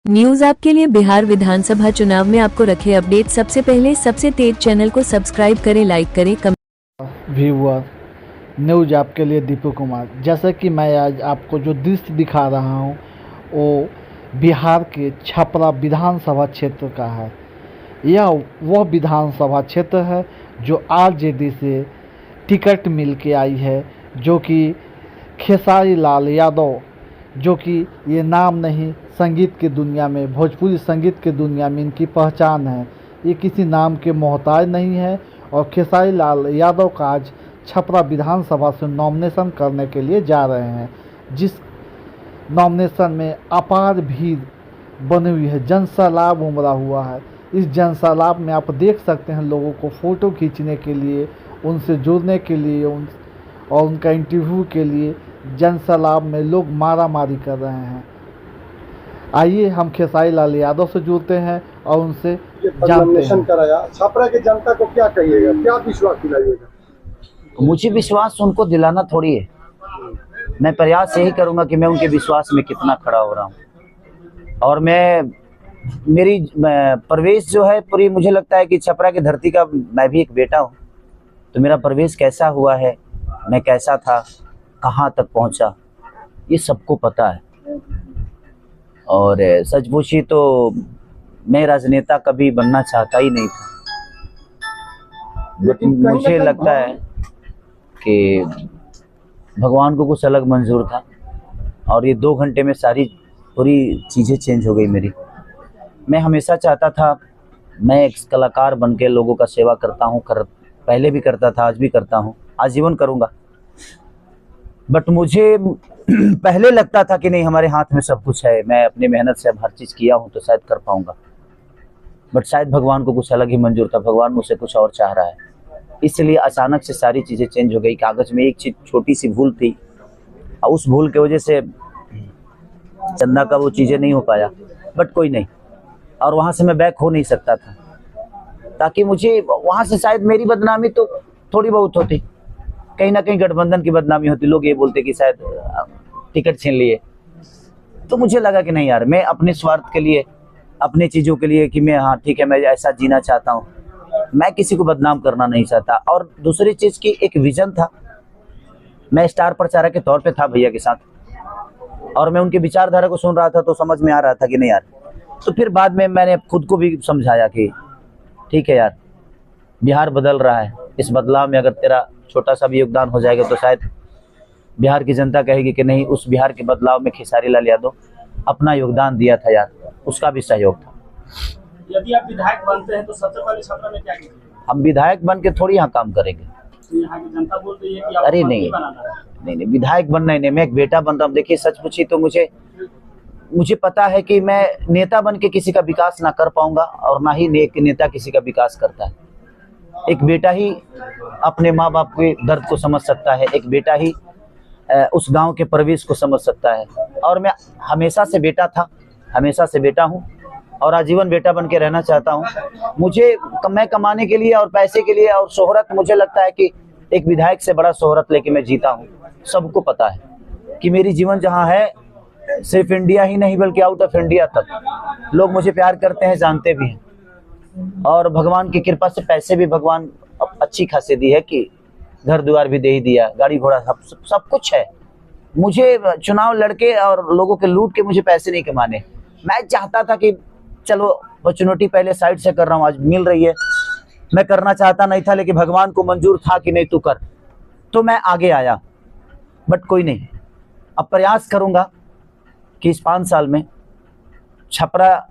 News आपके लिए बिहार विधानसभा चुनाव में आपको रखे अपडेट सबसे पहले सबसे तेज चैनल को सब्सक्राइब करें, लाइक करें, व्यूअर न्यूज आपके लिए दीपू कुमार। जैसा कि मैं आज आपको जो दृश्य दिखा रहा हूं वो बिहार के छपरा विधानसभा क्षेत्र का है। यह वह विधानसभा क्षेत्र है जो आरजेडी से टिकट मिल के आई है, जो कि खेसारी लाल यादव, जो कि ये नाम नहीं, संगीत की दुनिया में, भोजपुरी संगीत की दुनिया में इनकी पहचान है। ये किसी नाम के मोहताज नहीं है और खेसारी लाल यादव का आज छपरा विधानसभा से नॉमिनेशन करने के लिए जा रहे हैं, जिस नॉमिनेशन में अपार भीड़ बनी हुई है, जनसैलाब उमड़ा हुआ है। इस जनसैलाब में आप देख सकते हैं लोगों को फ़ोटो खींचने के लिए, उनसे जुड़ने के लिए, और उनका इंटरव्यू के लिए जनसैलाब में लोग मारा मारी कर रहे हैं। आइए हम खेसारी लाल यादव से जुड़ते हैं और उनसे जानते हैं। कराया छपरा के जनता को क्या कहिएगा, क्या विश्वास दिलाइएगा? मुझे विश्वास उनको दिलाना थोड़ी है। मैं प्रयास यही करूंगा कि मैं उनके विश्वास में कितना खड़ा हो रहा हूँ। और मेरी प्रवेश जो है पूरी, मुझे लगता है कि छपरा की धरती का मैं भी एक बेटा हूँ, तो मेरा प्रवेश कैसा हुआ है, मैं कैसा था, कहाँ तक पहुँचा, ये सबको पता है। और सच पूछी तो मैं राजनेता कभी बनना चाहता ही नहीं था, लेकिन मुझे लगता है कि भगवान को कुछ अलग मंजूर था और ये 2 घंटे में सारी पूरी चीज़ें चेंज हो गई मेरी। मैं हमेशा चाहता था मैं एक कलाकार बन के लोगों का सेवा करता हूँ, पहले भी करता था, आज भी करता हूँ, आजीवन करूँगा। बट मुझे पहले लगता था कि नहीं, हमारे हाथ में सब कुछ है, मैं अपनी मेहनत से अब हर चीज़ किया हूँ तो शायद कर पाऊँगा। बट शायद भगवान को कुछ अलग ही मंजूर था, भगवान मुझसे कुछ और चाह रहा है, इसलिए अचानक से सारी चीज़ें चेंज हो गई। कागज़ में एक चीज़, छोटी सी भूल थी, और उस भूल की वजह से चंदा का वो चीज़ें नहीं हो पाया, बट कोई नहीं। और वहाँ से मैं बैक हो नहीं सकता था, ताकि मुझे वहाँ से शायद मेरी बदनामी तो थोड़ी बहुत होती, कहीं ना कहीं गठबंधन की बदनामी होती, लोग ये बोलते कि शायद टिकट छीन लिए। तो मुझे लगा कि नहीं यार, मैं अपने स्वार्थ के लिए, अपनी चीज़ों के लिए, कि मैं हाँ ठीक है, मैं ऐसा जीना चाहता हूँ, मैं किसी को बदनाम करना नहीं चाहता। और दूसरी चीज़ की एक विजन था, मैं स्टार प्रचारक के तौर पे था भैया के साथ, और मैं उनके विचारधारा को सुन रहा था तो समझ में आ रहा था कि नहीं यार। तो फिर बाद में मैंने खुद को भी समझाया कि ठीक है यार, बिहार बदल रहा है, इस बदलाव में अगर तेरा छोटा सा भी योगदान हो जाएगा तो शायद बिहार की जनता कहेगी कि नहीं, उस बिहार के बदलाव में खेसारी लाल यादव अपना योगदान दिया था यार, उसका भी सहयोग था। यदि आप विधायक बनते हैं तो सबसे पहले छपरा में क्या कीजिए? हम विधायक बन के थोड़ी यहाँ काम करेंगे। तो यहाँ की जनता बोल रही है कि आप अरे नहीं, नहीं विधायक बनना ही नहीं, मैं एक बेटा बन रहा हूँ। देखिए सच पूछी तो मुझे पता है कि मैं नेता बन के किसी का विकास ना कर पाऊंगा, और ना ही एक नेता किसी का विकास करता है। एक बेटा ही अपने माँ बाप के दर्द को समझ सकता है, एक बेटा ही उस गांव के परिवेश को समझ सकता है। और मैं हमेशा से बेटा था, हमेशा से बेटा हूँ, और आजीवन बेटा बन के रहना चाहता हूँ। मैं कमाने के लिए और पैसे के लिए और शोहरत, मुझे लगता है कि एक विधायक से बड़ा शोहरत लेके मैं जीता हूँ। सबको पता है कि मेरी जीवन जहाँ है, सिर्फ इंडिया ही नहीं बल्कि आउट ऑफ इंडिया तक लोग मुझे प्यार करते हैं, जानते भी हैं। और भगवान की कृपा से पैसे भी भगवान अच्छी खासी दी है, कि घर द्वार भी दे ही दिया, गाड़ी घोड़ा सब कुछ है। मुझे चुनाव लड़के और लोगों के लूट के मुझे पैसे नहीं कमाने। मैं चाहता था कि चलो अपॉर्चुनिटी पहले साइड से कर रहा हूँ, आज मिल रही है। मैं करना चाहता नहीं था, लेकिन भगवान को मंजूर था कि नहीं तू कर, तो मैं आगे आया। बट कोई नहीं, अब प्रयास करूँगा कि इस 5 साल में छपरा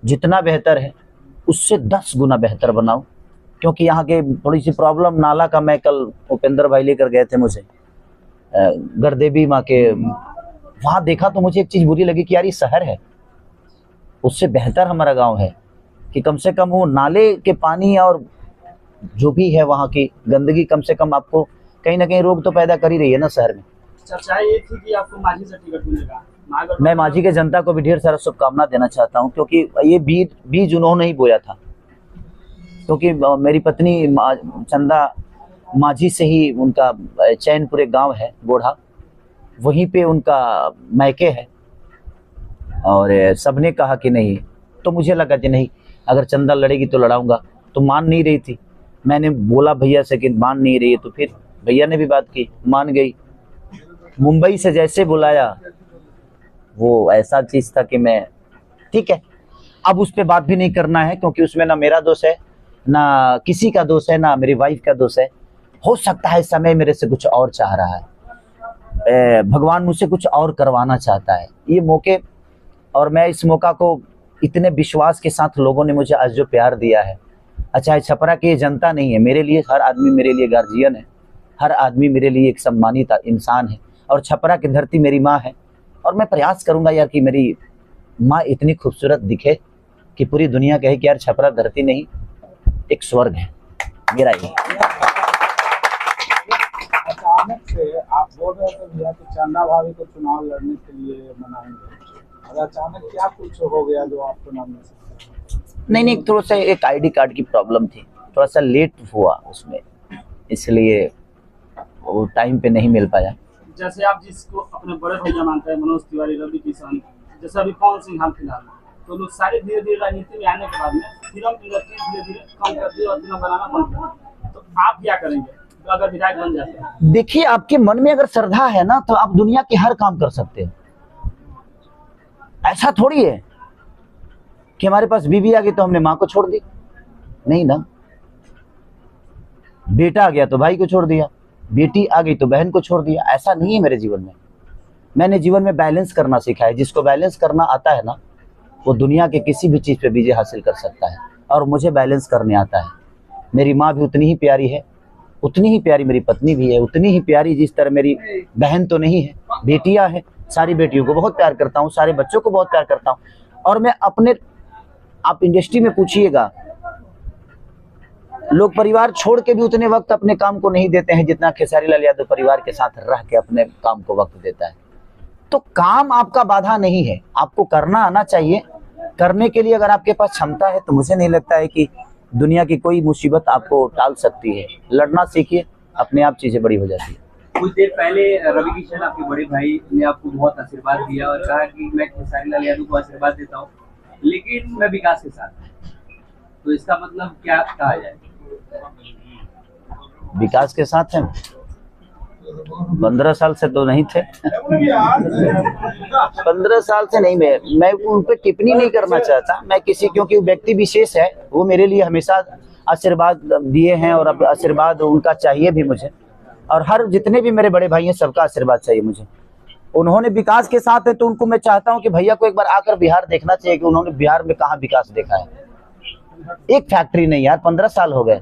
जितना बेहतर है उससे 10 गुना बेहतर बनाऊं। क्योंकि यहाँ के थोड़ी सी प्रॉब्लम, नाला का, मैं कल उपेंद्र भाई लेकर गए थे मुझे गरदेवी माँ के, वहाँ देखा तो मुझे एक चीज़ बुरी लगी कि यार ये शहर है, उससे बेहतर हमारा गांव है, कि कम से कम वो नाले के पानी और जो भी है वहाँ की गंदगी, कम से कम आपको कहीं ना कहीं रोग तो पैदा कर ही रही है ना शहर में। चर्चा ये थी कि आपको मांझी से टिकट मिलेगा। मैं मांझी के जनता को भी ढेर सारा शुभकामना देना चाहता हूँ, क्योंकि ये बीज उन्होंने ही बोया था। क्योंकि मेरी पत्नी चंदा मांझी से ही, उनका चैनपुर एक गाँव है गोढ़ा, वहीं पे उनका मैके है। और सबने कहा कि नहीं, तो मुझे लगा कि नहीं, अगर चंदा लड़ेगी तो लड़ाऊंगा। तो मान नहीं रही थी। मैंने बोला भैया से कि मान नहीं रही है, तो फिर भैया ने भी बात की, मान गई। मुंबई से जैसे बुलाया, वो ऐसा चीज था कि मैं ठीक है, अब उस पर बात भी नहीं करना है, क्योंकि उसमें ना मेरा दोष है, ना किसी का दोष है, ना मेरी वाइफ का दोष है। हो सकता है समय मेरे से कुछ और चाह रहा है, भगवान मुझसे कुछ और करवाना चाहता है। ये मौके, और मैं इस मौका को इतने विश्वास के साथ लोगों ने मुझे आज जो प्यार दिया है, अच्छा है छपरा की ये जनता नहीं है, मेरे लिए हर आदमी मेरे लिए गार्जियन है, हर आदमी मेरे लिए एक सम्मानित इंसान है, और छपरा की धरती मेरी माँ है। और मैं प्रयास करूंगा यार कि मेरी माँ इतनी खूबसूरत दिखे कि पूरी दुनिया कहे कि यार छपरा धरती नहीं, एक स्वर्ग है मेरा। ये अचानक से आप बोल रहे थे भैया कि चंदा भाभी को चुनाव लड़ने के लिए मनाएंगे, और अचानक क्या कुछ हो गया जो आप चुनाव में से? नहीं, थोड़ा सा एक आईडी कार्ड की प्रॉब्लम थी, थोड़ा सा लेट हुआ उसमें, इसलिए वो टाइम पे नहीं मिल पाया। जैसे आप जिसको अपने बड़े भैया मानते हैं, मनोज तिवारी, रवि किशन, जैसे अभी पवन सिंह हाल फिलहाल में, तो लोग सारे धीरे धीरे राजनीति में आने के बाद में फिल्म इंडस्ट्री धीरे धीरे कम करती है और फिल्म बनाना बंद करती है। तो आप क्या करेंगे अगर विधायक बन जाते हैं? देखिए, आपके मन में अगर श्रद्धा है ना, तो आप दुनिया के हर काम कर सकते हैं। ऐसा थोड़ी है कि हमारे पास बीवी आ गई तो हमने माँ को छोड़ दी, नहीं ना। बेटा आ गया तो भाई को छोड़ दिया, बेटी आ गई तो बहन को छोड़ दिया, ऐसा नहीं है मेरे जीवन में। मैंने जीवन में बैलेंस करना सीखा है। जिसको बैलेंस करना आता है ना, वो दुनिया के किसी भी चीज पे विजय हासिल कर सकता है, और मुझे बैलेंस करने आता है। मेरी माँ भी उतनी ही प्यारी है, उतनी ही प्यारी मेरी पत्नी भी है, उतनी ही प्यारी जिस तरह मेरी बहन तो नहीं है, बेटियां हैं। सारी बेटियों को बहुत प्यार करता हूँ, सारे बच्चों को बहुत प्यार करता हूँ। और मैं अपने, आप इंडस्ट्री में पूछिएगा, लोग परिवार छोड़ के भी उतने वक्त अपने काम को नहीं देते हैं जितना खेसारी लाल यादव परिवार के साथ रह के अपने काम को वक्त देता है। तो काम आपका बाधा नहीं है, आपको करना आना चाहिए। करने के लिए अगर आपके पास क्षमता है तो मुझे नहीं लगता है कि दुनिया की कोई मुसीबत आपको टाल सकती है। लड़ना सीखिए, अपने आप चीजें बड़ी हो जाती है। कुछ देर पहले रवि किशन, आपके बड़े भाई, ने आपको बहुत आशीर्वाद दिया और कहा कि मैं खेसारी लाल यादव को आशीर्वाद देता हूँ, लेकिन मैं विकास के साथ। तो इसका मतलब क्या कहा जाए? विकास के साथ हैं, 15 साल से तो नहीं थे। 15 साल से नहीं, मैं उन पर टिप्पणी नहीं करना चाहता। मैं किसी, क्योंकि वो व्यक्ति विशेष है, वो मेरे लिए हमेशा आशीर्वाद दिए हैं, और अब आशीर्वाद उनका चाहिए भी मुझे। और हर जितने भी मेरे बड़े भाई हैं, सबका आशीर्वाद चाहिए मुझे। उन्होंने विकास के साथ है, तो उनको मैं चाहता हूं कि भैया को एक बार आकर बिहार देखना चाहिए कि उन्होंने बिहार में कहाँ विकास देखा है। एक फैक्ट्री नहीं यार, 15 साल हो गए।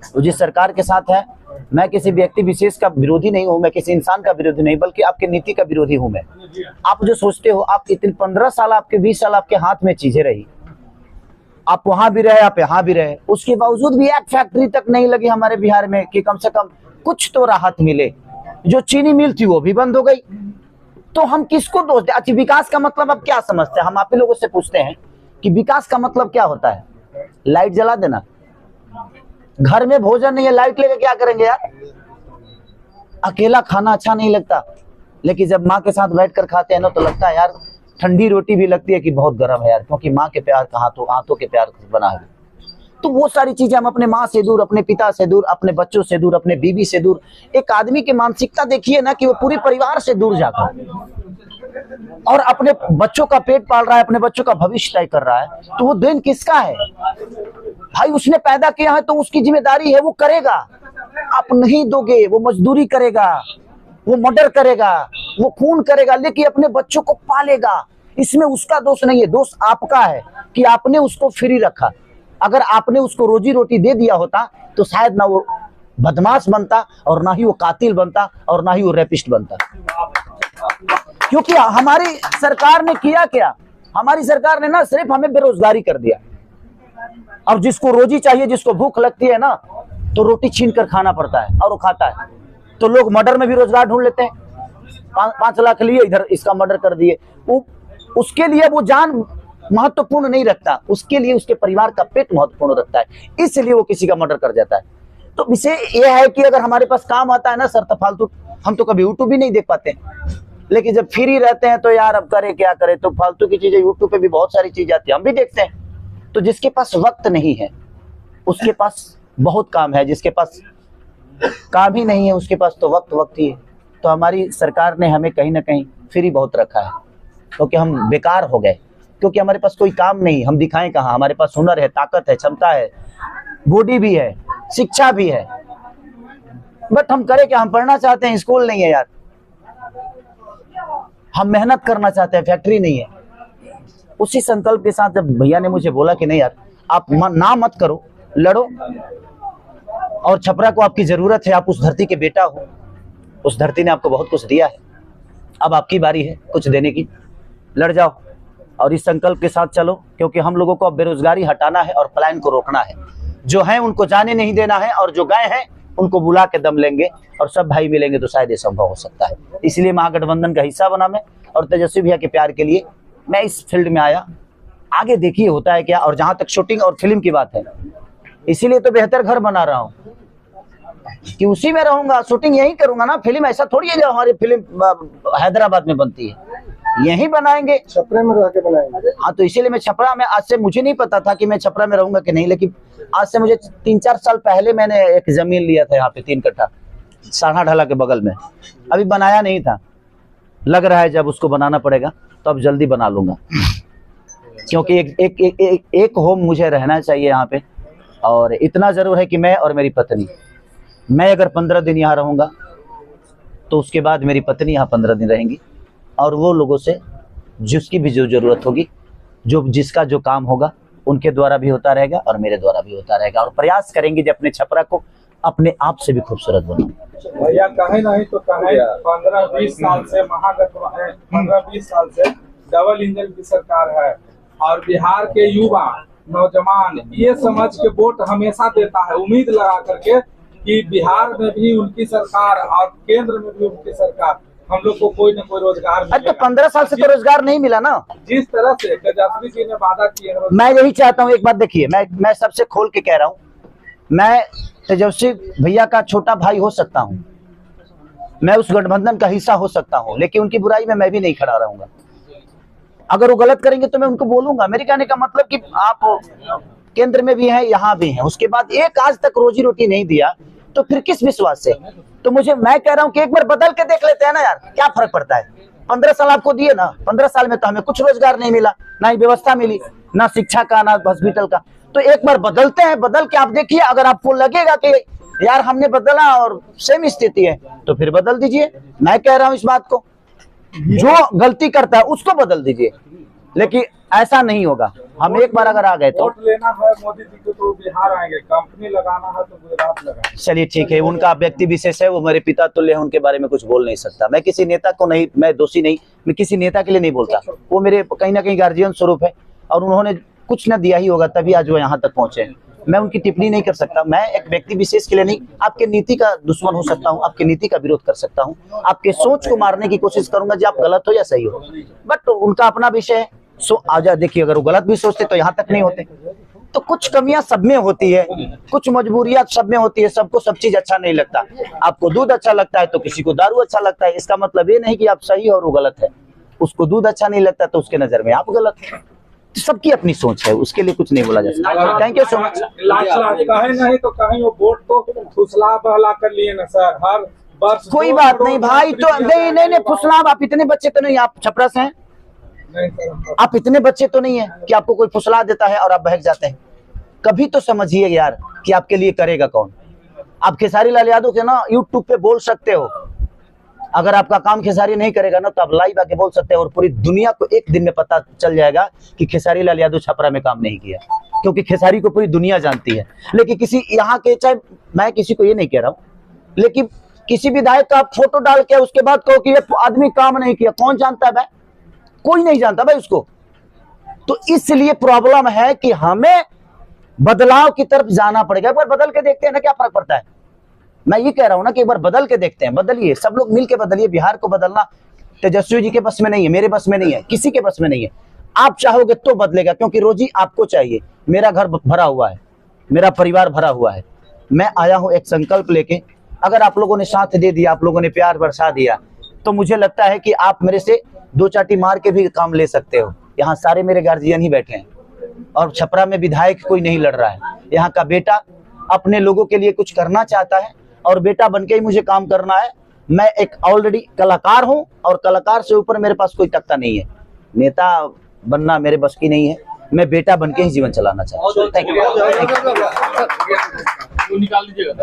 वो जिस सरकार के साथ है, मैं किसी व्यक्ति विशेष का विरोधी नहीं हूं, मैं किसी इंसान का विरोधी नहीं, बल्कि आपके नीति का विरोधी हूं मैं। आप जो सोचते हो, आप इतने 15 साल, आपके 20 साल आपके हाथ में चीजें रही, आप वहां भी रहे, आप यहाँ भी रहे, उसके बावजूद भी एक फैक्ट्री तक नहीं लगी हमारे बिहार में कि कम से कम कुछ तो राहत मिले। जो चीनी मिल थी वो भी बंद हो गई। तो हम किसको दोष दें? अच्छा, विकास का मतलब अब क्या समझते हैं? हम आप ही लोगों से पूछते हैं कि विकास का मतलब क्या होता है? लाइट जला देना? घर में भोजन नहीं है, लाइट लेके क्या करेंगे यार? अकेला खाना अच्छा नहीं लगता, लेकिन जब माँ के साथ बैठकर खाते हैं ना, तो लगता है यार, ठंडी रोटी भी लगती है कि बहुत गर्म है यार, क्योंकि माँ के प्यार का हाथों के प्यार बना है। तो वो सारी चीजें हम अपने माँ से दूर, अपने पिता से दूर, अपने बच्चों से दूर, अपने बीवी से दूर। एक आदमी की मानसिकता देखिए ना, कि वो पूरे परिवार से दूर जाकर और अपने बच्चों का पेट पाल रहा है, अपने बच्चों का भविष्य तय कर रहा है। तो वो देन किसका है भाई? उसने पैदा किया है तो उसकी जिम्मेदारी है, वो करेगा। आप नहीं दोगे, वो मजदूरी करेगा, वो मर्डर करेगा, वो खून करेगा, लेकिन अपने बच्चों को पालेगा। इसमें उसका दोष नहीं है, दोष आपका है कि आपने उसको फ्री रखा। अगर आपने उसको रोजी रोटी दे दिया होता तो शायद ना वो बदमाश बनता, और ना ही वो कातिल बनता, और ना ही वो रेपिस्ट बनता। क्योंकि हमारी सरकार ने किया क्या? हमारी सरकार ने ना सिर्फ हमें बेरोजगारी कर दिया। और जिसको रोजी चाहिए, जिसको भूख लगती है ना, तो रोटी छीन कर खाना पड़ता है, और वो खाता है। तो लोग मर्डर में भी रोजगार ढूंढ लेते हैं। 5 लाख लिए, इधर इसका मर्डर कर दिए। उसके लिए वो जान महत्वपूर्ण नहीं रखता, उसके लिए उसके परिवार का पेट महत्वपूर्ण रखता है, इसलिए वो किसी का मर्डर कर जाता है। तो विषय यह है कि अगर हमारे पास काम आता है ना सर, तो फालतू हम तो कभी यूट्यूब भी नहीं देख पाते। लेकिन जब फ्री रहते हैं तो यार अब करे क्या करे, तो फालतू की चीजें यूट्यूब पे भी बहुत सारी चीजें आती है, हम भी देखते हैं। तो जिसके पास वक्त नहीं है उसके पास बहुत काम है, जिसके पास काम ही नहीं है उसके पास तो वक्त ही है। तो हमारी सरकार ने हमें कहीं ना कहीं फ्री बहुत रखा है, क्योंकि हम बेकार हो गए, क्योंकि हमारे पास कोई काम नहीं, हम दिखाएं कहाँ। हमारे पास हुनर है, ताकत है, क्षमता है, बॉडी भी है, शिक्षा भी है, बट हम करें क्या? हम पढ़ना चाहते हैं, स्कूल नहीं है यार। हम मेहनत करना चाहते हैं, फैक्ट्री नहीं है। उसी संकल्प के साथ जब भैया ने मुझे बोला कि नहीं यार आप ना मत करो, लड़ो, और छपरा को आपकी जरूरत है, आप उस धरती के बेटा हो, उस धरती ने आपको बहुत कुछ दिया है, अब आपकी बारी है कुछ देने की, लड़ जाओ और इस संकल्प के साथ चलो, क्योंकि हम लोगों को अब बेरोजगारी हटाना है और पलायन को रोकना है। जो हैं उनको जाने नहीं देना है, और जो गए हैं उनको बुला के दम लेंगे, और सब भाई मिलेंगे तो शायद ये संभव हो सकता है। इसलिए महागठबंधन का हिस्सा बना मैं, और तेजस्वी भैया के प्यार के लिए मैं इस फील्ड में आया। आगे देखिए होता है क्या। और जहां तक शूटिंग और फिल्म की बात है, इसीलिए तो बेहतर घर बना रहा हूँ कि उसी में रहूंगा, शूटिंग यही करूंगा ना। फिल्म ऐसा थोड़ी है जो हमारी फिल्म हैदराबाद में बनती है, यही बनाएंगे, छपरे में रह के बनाएंगे। हाँ, तो इसीलिए मैं छपरा में, आज से मुझे नहीं पता था कि मैं छपरा में रहूंगा कि नहीं, लेकिन आज से मुझे 3-4 साल पहले मैंने एक जमीन लिया था यहाँ पे 3 कट्ठा साढ़ा ढाला के बगल में। अभी बनाया नहीं था, लग रहा है जब उसको बनाना पड़ेगा तो अब जल्दी बना लूंगा, क्योंकि एक होम मुझे रहना चाहिए यहाँ पे। और इतना जरूर है कि मैं और मेरी पत्नी, मैं अगर 15 दिन यहाँ रहूंगा तो उसके बाद मेरी पत्नी यहाँ 15 दिन रहेंगी, और वो लोगों से जिसकी भी जो जरूरत होगी, जो जिसका जो काम होगा, उनके द्वारा भी होता रहेगा और मेरे द्वारा भी होता रहेगा। और प्रयास करेंगे जो अपने छपरा को अपने आप से भी खूबसूरत बनाओ। भैया कहे नहीं तो कहे 15-20 साल से महागठबंधन, 15-20 साल से डबल इंजन की सरकार है, और बिहार के युवा नौजवान ये समझ के वोट हमेशा देता है, उम्मीद लगा करके कि बिहार में भी उनकी सरकार और केंद्र में भी उनकी सरकार, हम लोग को कोई न कोई रोजगार मिलेगा। अरे तो 15 साल से तो रोजगार नहीं मिला ना। जिस तरह से तेजस्वी जी ने वादा किया है, मैं यही चाहता हूँ, एक बात देखिए, मैं सबसे खोल के कह रहा हूँ, मैं तेजस्वी भैया का छोटा भाई हो सकता हूँ, मैं उस गठबंधन का हिस्सा हो सकता हूँ, लेकिन उनकी बुराई में मैं भी नहीं खड़ा रहूंगा। अगर वो गलत करेंगे तो मैं उनको बोलूंगा। मेरे कहने का मतलब कि आप केंद्र में भी हैं, यहाँ भी हैं, उसके बाद एक आज तक रोजी रोटी नहीं दिया, तो फिर किस विश्वास से? तो मैं कह रहा हूँ कि एक बार बदल के देख लेते हैं ना यार, क्या फर्क पड़ता है? 15 साल आपको दिए ना, 15 साल में तो हमें कुछ रोजगार नहीं मिला, ना ही व्यवस्था मिली, ना शिक्षा का, ना हॉस्पिटल का। तो एक बार बदलते हैं, बदल के आप देखिए, अगर आपको लगेगा कि यार हमने बदला और सेम स्थिति है तो फिर बदल दीजिए। मैं कह रहा हूँ इस बात को, जो गलती करता है उसको बदल दीजिए, लेकिन ऐसा नहीं होगा। हम एक बार अगर आ गए तो वोट लेना है मोदी जी को तो बिहार आएंगे, कंपनी लगाना है तो गुजरात लगाएंगे। चलिए ठीक है, उनका व्यक्ति विशेष है, वो मेरे पिता तुल्य है, उनके बारे में कुछ बोल नहीं सकता। मैं किसी नेता को नहीं, मैं दोषी नहीं, मैं किसी नेता के लिए नहीं बोलता, वो मेरे कहीं ना कहीं गार्जियन स्वरूप है, और उन्होंने कुछ न दिया ही होगा तभी आज वो यहाँ तक पहुंचे। मैं उनकी टिप्पणी नहीं कर सकता। मैं एक व्यक्ति विशेष के लिए नहीं, आपके नीति का दुश्मन हो सकता हूँ, आपकी नीति का विरोध कर सकता हूँ, आपके सोच को मारने की कोशिश करूंगा जो आप गलत हो या सही हो, बट उनका अपना विषय है। सो आजा, देखिए अगर वो गलत भी सोचते तो यहाँ तक नहीं होते। तो कुछ कमियां सब में होती है, कुछ मजबूरियां सब में होती है, सबको सब चीज अच्छा नहीं लगता। आपको दूध अच्छा लगता है तो किसी को दारू अच्छा लगता है, इसका मतलब ये नहीं कि आप सही और वो गलत है। उसको दूध अच्छा नहीं लगता तो उसके नजर में आप गलत है। तो सबकी अपनी सोच है, उसके लिए कुछ नहीं बोला जा सकता। Thank you so much. कहे नहीं तो कहीं वो वोट को फुसला बहला कर लिए ना सर, हर वर्ष कोई बात नहीं भाई, तो नहीं फुसलाव, आप इतने बच्चे तो नहीं, आप छपरा से हैं, आप इतने बच्चे तो नहीं है कि आपको कोई फुसला देता है और आप बहक जाते हैं। कभी तो समझिए यार कि आपके लिए करेगा कौन। आप खेसारी लाल यादव के ना यूट्यूब पे बोल सकते हो, अगर आपका काम खेसारी नहीं करेगा ना तो आप लाइव आके बोल सकते हो, और पूरी दुनिया को एक दिन में पता चल जाएगा कि खेसारी लाल यादव छपरा में काम नहीं किया, क्योंकि खेसारी को पूरी दुनिया जानती है। लेकिन किसी यहाँ के, चाहे मैं किसी को ये नहीं कह रहा हूँ, लेकिन किसी विधायक का फोटो डाल के उसके बाद कहो कि ये आदमी काम नहीं किया, कौन जानता है भाई? कोई नहीं जानता भाई उसको। तो इसलिए प्रॉब्लम है कि हमें बदलाव की तरफ जाना पड़ेगा। एक बार बदल के देखते हैं ना क्या फर्क पड़ता है। मैं ये कह रहा हूं ना कि एक बार बदल के देखते हैं, बदलिए, सब लोग मिलके बदलिए। बिहार को बदलना तेजस्वी जी के बस में नहीं है, मेरे बस में नहीं है, किसी के बस में नहीं है। आप चाहोगे तो बदलेगा, क्योंकि रोजी आपको चाहिए। मेरा घर भरा हुआ है, मेरा परिवार भरा हुआ है, मैं आया हूं एक संकल्प लेके। अगर आप लोगों ने साथ दे दिया, आप लोगों ने प्यार बरसा दिया, तो मुझे लगता है कि आप मेरे से दो चाटी मार के भी काम ले सकते हो। यहाँ सारे मेरे गार्जियन ही बैठे हैं और छपरा में विधायक कोई नहीं लड़ रहा है। यहाँ का बेटा अपने लोगों के लिए कुछ करना चाहता है और बेटा बनके ही मुझे काम करना है। मैं एक ऑलरेडी कलाकार हूँ और कलाकार से ऊपर मेरे पास कोई तख्ता नहीं है। नेता बनना मेरे बस की नहीं है, मैं बेटा बनके ही जीवन चलाना चाहता हूँ। Thank you. निकाल दीजिएगा।